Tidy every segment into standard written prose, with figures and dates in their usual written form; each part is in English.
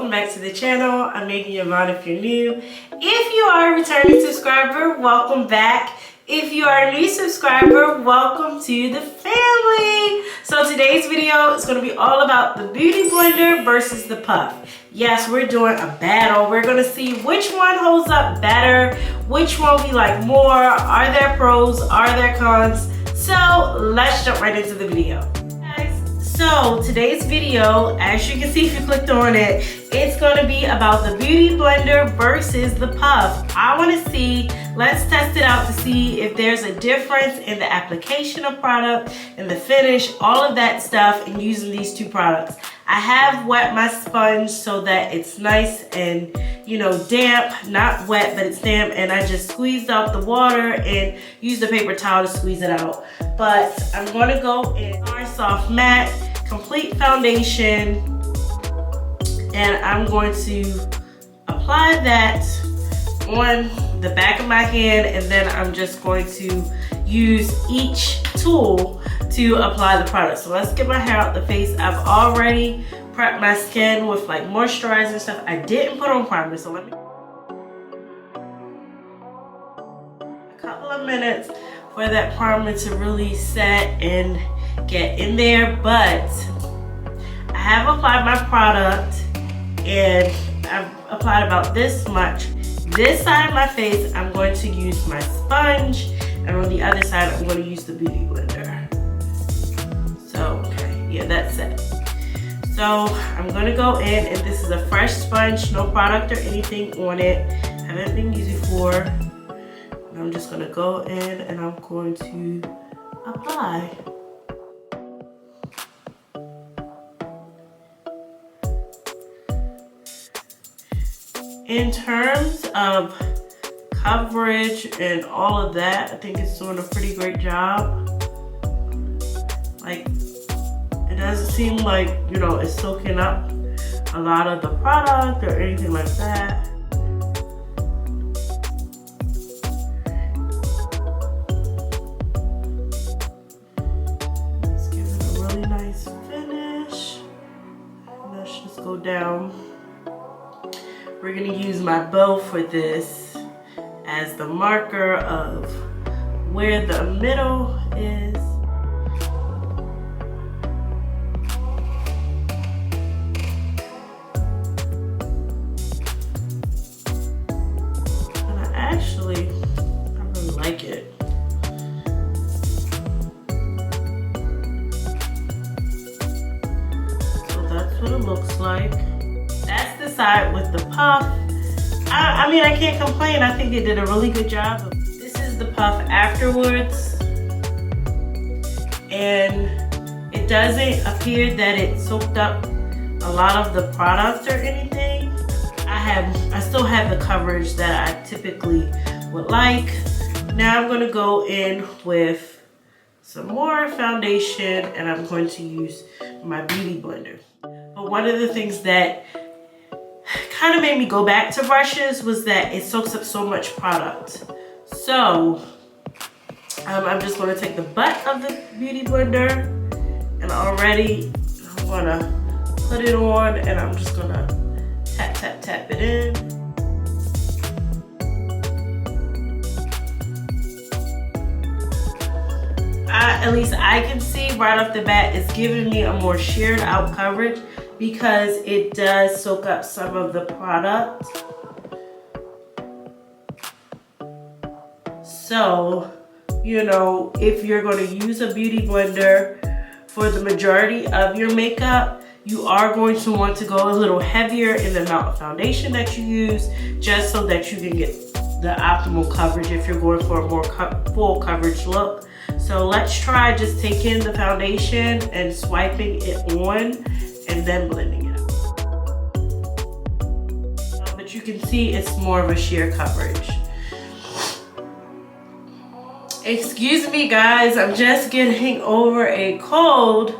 welcome back to the channel. I'm making you mod if you're new. If you are a returning subscriber, welcome back. If you are a new subscriber, welcome to the family. So today's video is going to be all about the Beauty Blender versus the Puff. Yes, we're doing a battle. We're going to see which one holds up better, which one we like more. Are there pros? Are there cons? So let's jump right into the video. So today's video, as you can see if you clicked on it, it's going to be about the Beauty Blender versus the Puff. I want to see, let's test it out to see if there's a difference in the application of product and the finish, all of that stuff in using these two products. I have wet my sponge so that it's nice and, you know, damp, not wet, but it's damp, and I just squeezed out the water and used a paper towel to squeeze it out. But I'm going to go in Soft Matte Complete Foundation, and I'm going to apply that on the back of my hand, and then I'm just going to use each tool to apply the product. So let's get my hair out the face. I've already prepped my skin with like moisturizer and stuff. I didn't put on primer, so let me a couple of minutes for that primer to really set and get in there. But I have applied my product, and I've applied about this much. This side of my face, I'm going to use my sponge, and on the other side, I'm going to use the Beauty Blender. So, okay, yeah, that's it. So, I'm going to go in, and this is a fresh sponge, no product or anything on it. Haven't been used before. And I'm just going to go in, and I'm going to apply. In terms of coverage and all of that, I think it's doing a pretty great job. Like, it doesn't seem like, you know, it's soaking up a lot of the product or anything like that. Let's give it a really nice finish. Let's just go down. We're gonna use my bow for this as the marker of where the middle is. And I really like it. So that's what it looks like. That's the side with the Puff. I mean, I can't complain. I think they did a really good job. This is the Puff afterwards. And it doesn't appear that it soaked up a lot of the product or anything. I still have the coverage that I typically would like. Now I'm going to go in with some more foundation, and I'm going to use my Beauty Blender. But one of the things that kind of made me go back to brushes was that it soaks up so much product. So I'm just going to take the butt of the Beauty Blender, and already I'm going to put it on, and I'm just going to tap, tap, tap it in. At least I can see right off the bat it's giving me a more sheared out coverage, because it does soak up some of the product. So, you know, if you're going to use a Beauty Blender for the majority of your makeup, you are going to want to go a little heavier in the amount of foundation that you use, just so that you can get the optimal coverage if you're going for a more full coverage look. So let's try just taking the foundation and swiping it on, and then blending it out. But you can see it's more of a sheer coverage. Excuse me guys, I'm just getting over a cold.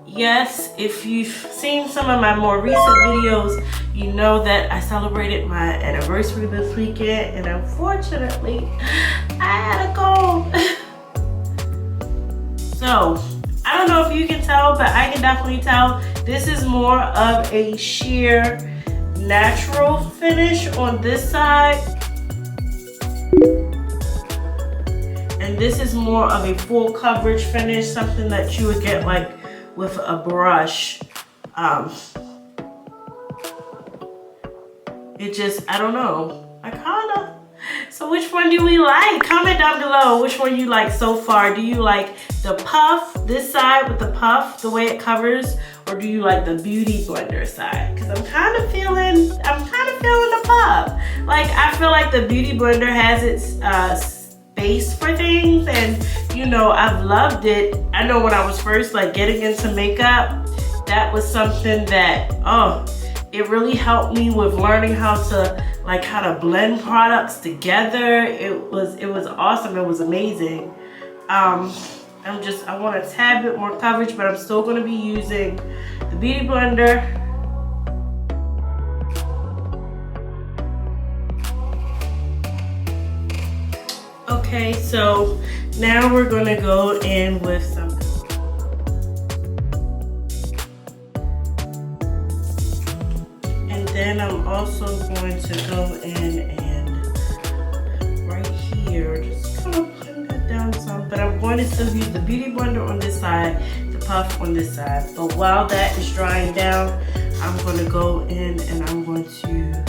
Yes, if you've seen some of my more recent videos, you know that I celebrated my anniversary this weekend, and unfortunately, I had a cold. So, I don't know if you can tell, but I can definitely tell this is more of a sheer natural finish on this side. And this is more of a full coverage finish, something that you would get like with a brush. It just, I don't know. I kinda. So which one do we like? Comment down below which one you like so far. Do you like the puff, this side with the puff, the way it covers, or do you like the beauty blender side? Because I'm kind of feeling the puff. Like, I feel like the beauty blender has its space for things, and you know, I've loved it. I know when I was first like getting into makeup, that was something that, oh, it really helped me with learning how to blend products together. It was awesome. It was amazing. I want a tad bit more coverage, but I'm still going to be using the beauty blender. Okay, so now we're going to go in with some. Then I'm also going to go in and right here, just kind of blend that down some. But I'm going to still use the beauty blender on this side, the puff on this side. But while that is drying down, I'm going to go in and I'm going to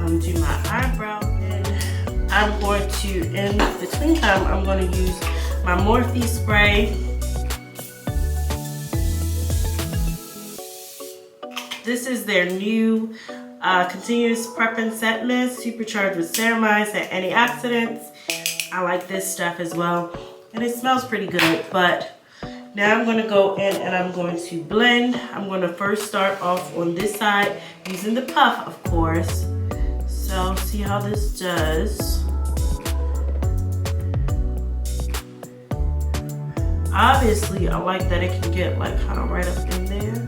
do my eyebrow. And I'm going to, in between time, I'm going to use my Morphe spray. This is their new continuous prep and set mist, supercharged with ceramides and antioxidants. I like this stuff as well, and it smells pretty good. But now I'm going to go in and I'm going to blend. I'm going to first start off on this side using the puff, of course. So see how this does. Obviously, I like that it can get like kind of right up in there.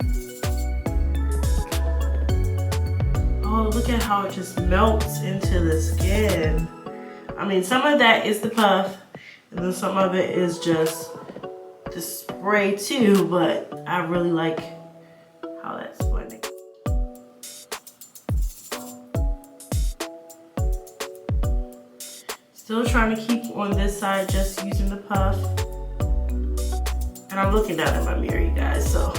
Oh, look at how it just melts into the skin. I mean, some of that is the puff, and then some of it is just the spray too, but I really like how that's blending. Still trying to keep on this side, just using the puff. And I'm looking down at my mirror, you guys, so.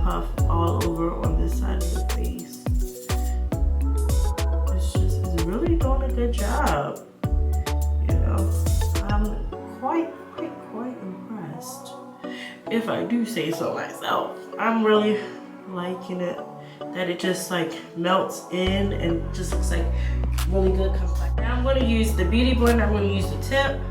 Puff all over on this side of the face. It's really doing a good job. You know, I'm quite impressed, if I do say so myself. I'm really liking it, that it just like melts in and just looks like really good complexion. Now I'm going to use the beauty blender. I'm going to use the tip.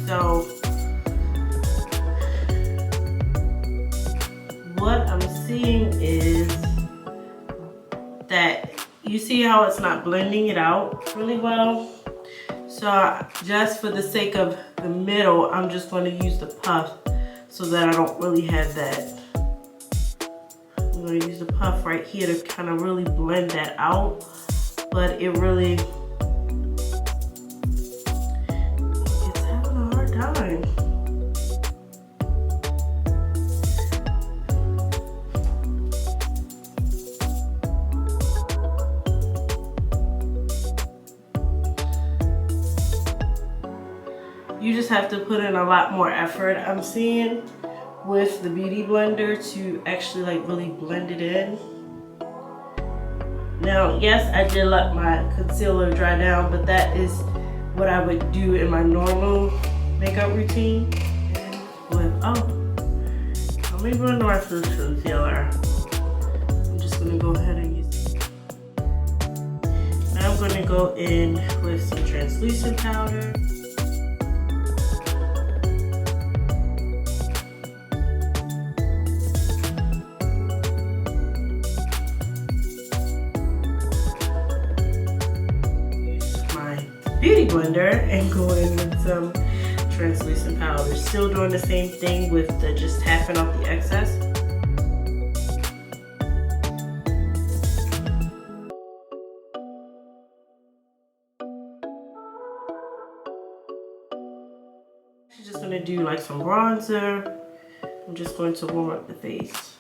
So what I'm seeing is that you see how it's not blending it out really well. So just for the sake of the middle, I'm just going to use the puff so that I don't really have that. I'm going to use the puff right here to kind of really blend that out, but it really time. You just have to put in a lot more effort, I'm seeing, with the beauty blender to actually like really blend it in. Now, yes, I did let my concealer dry down, but that is what I would do in my normal makeup routine. Let me blend the rest of this concealer. I'm just gonna go ahead and use it. Now I'm gonna go in with some translucent powder. Use my beauty blender and go in with some translucent powder. Still doing the same thing with the just tapping off the excess. do like some bronzer. I'm just going to warm up the face.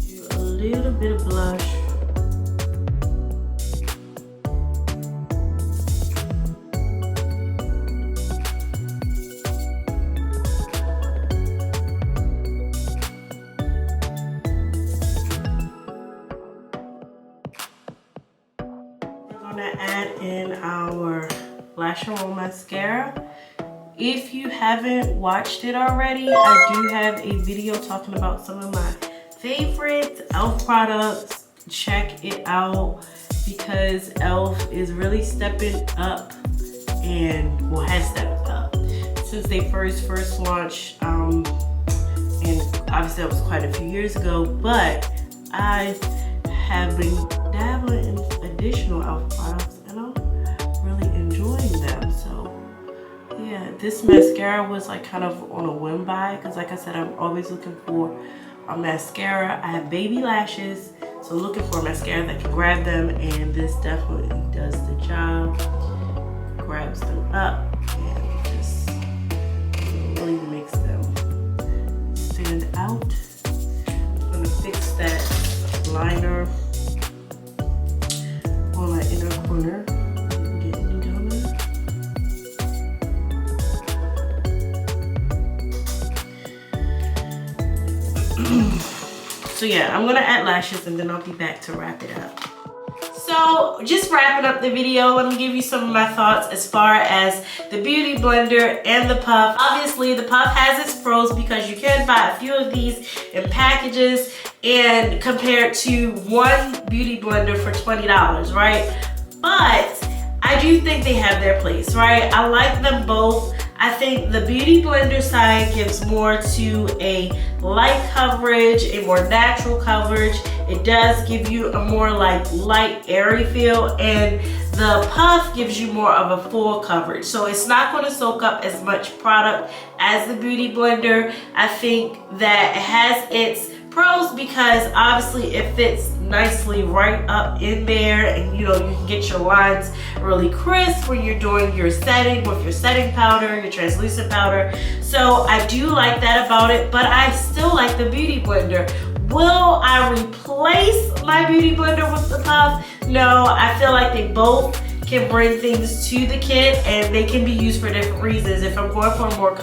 Do a little bit of blush. Add in our Lash and Roll mascara. If you haven't watched it already, I do have a video talking about some of my favorite e.l.f. products. Check it out because e.l.f. is really stepping up and, well, has stepped up since they first launched, and obviously that was quite a few years ago, but I have been dabbling in additional e.l.f. products and I'm really enjoying them. So yeah, this mascara was like kind of on a whim buy because like I said, I'm always looking for a mascara. I have baby lashes, so looking for a mascara that can grab them, and this definitely does the job. Grabs them up and just really makes them stand out. I'm gonna fix that liner on my inner corner. Get any down there. So yeah, I'm gonna add lashes and then I'll be back to wrap it up. So just wrapping up the video, let me give you some of my thoughts as far as the Beauty Blender and the Puff. Obviously the Puff has its pros because you can buy a few of these in packages and compared to one Beauty Blender for $20, right? But I do think they have their place, right? I like them both. I think the Beauty Blender side gives more to a light coverage, a more natural coverage. It does give you a more like light, airy feel, and the Puff gives you more of a full coverage. So it's not going to soak up as much product as the Beauty Blender. I think that it has its pros because obviously it fits nicely right up in there, and you know, you can get your lines really crisp when you're doing your setting with your setting powder, your translucent powder. So I do like that about it, but I still like the Beauty Blender. Will I replace my Beauty Blender with the Puff? No, I feel like they both can bring things to the kit and they can be used for different reasons. If I'm going for a more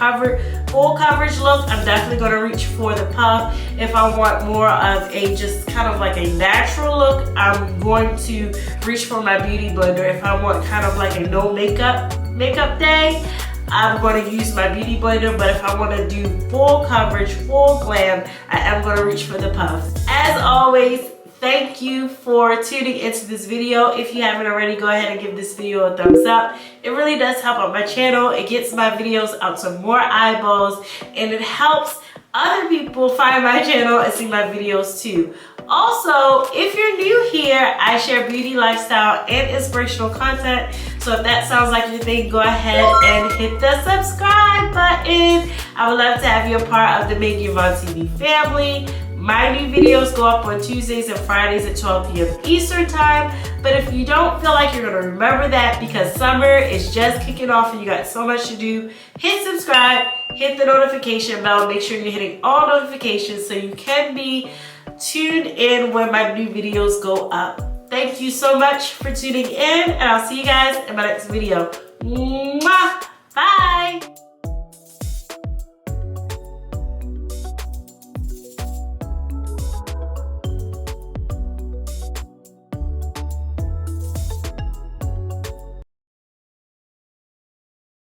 full coverage look, I'm definitely going to reach for the Puff. If I want more of a just kind of like a natural look, I'm going to reach for my Beauty Blender. If I want kind of like a no makeup day, I'm going to use my Beauty Blender. But if I want to do full coverage, full glam, I am going to reach for the Puff. As always, thank you for tuning into this video. If you haven't already, go ahead and give this video a thumbs up. It really does help out my channel. It gets my videos out to more eyeballs, and it helps other people find my channel and see my videos too. Also, if you're new here, I share beauty, lifestyle, and inspirational content. So if that sounds like your thing, go ahead and hit the subscribe button. I would love to have you a part of the Make Yvonne TV family. My new videos go up on Tuesdays and Fridays at 12 p.m. Eastern time. But if you don't feel like you're gonna remember that because summer is just kicking off and you got so much to do, hit subscribe, hit the notification bell, make sure you're hitting all notifications so you can be tuned in when my new videos go up. Thank you so much for tuning in, and I'll see you guys in my next video. Mwah! Bye!